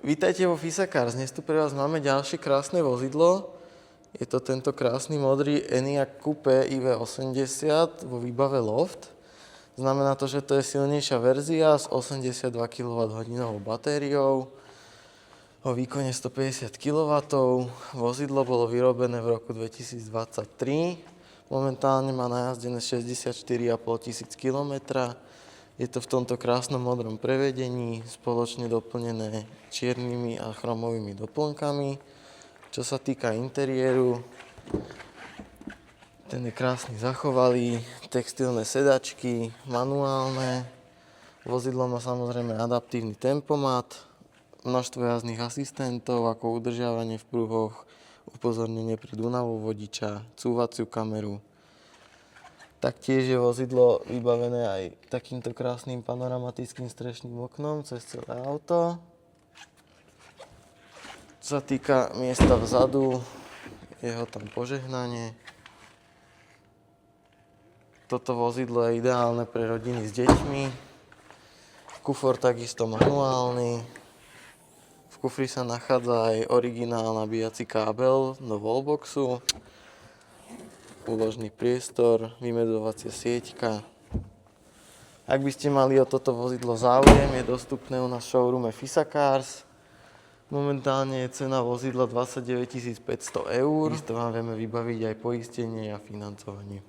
Vítajte vo FISA Cars. Dnes tu pre vás máme ďalšie krásne vozidlo. Je to tento krásny modrý Enyaq Coupé IV80 vo výbave Loft. Znamená to, že to je silnejšia verzia s 82 kWh batériou o výkone 150 kW. Vozidlo bolo vyrobené v roku 2023. Momentálne má najazdené 64 500 km. Je to v tomto krásnom modrom prevedení, spoločne doplnené čiernymi a chromovými doplnkami. Čo sa týka interiéru, ten je krásny zachovalý, textilné sedačky, manuálne. Vozidlo má samozrejme adaptívny tempomat, množstvo jazdných asistentov ako udržiavanie v pruhoch, upozornenie pri únavu vodiča, cúvaciu kameru. Taktiež je vozidlo vybavené aj takýmto krásnym panoramatickým strešným oknom cez celé auto. Čo sa týka miesta vzadu, jeho tam požehnanie. Toto vozidlo je ideálne pre rodiny s deťmi. Kufor takisto manuálny. V kufri sa nachádza aj originál nabíjací kábel do wallboxu. Úložný priestor, vymedzovacia sieťka. Ak by ste mali o toto vozidlo záujem, je dostupné u nás v showroome FISA Cars. Momentálne je cena vozidla 29 500 €. Isto vám vieme vybaviť aj poistenie a financovanie.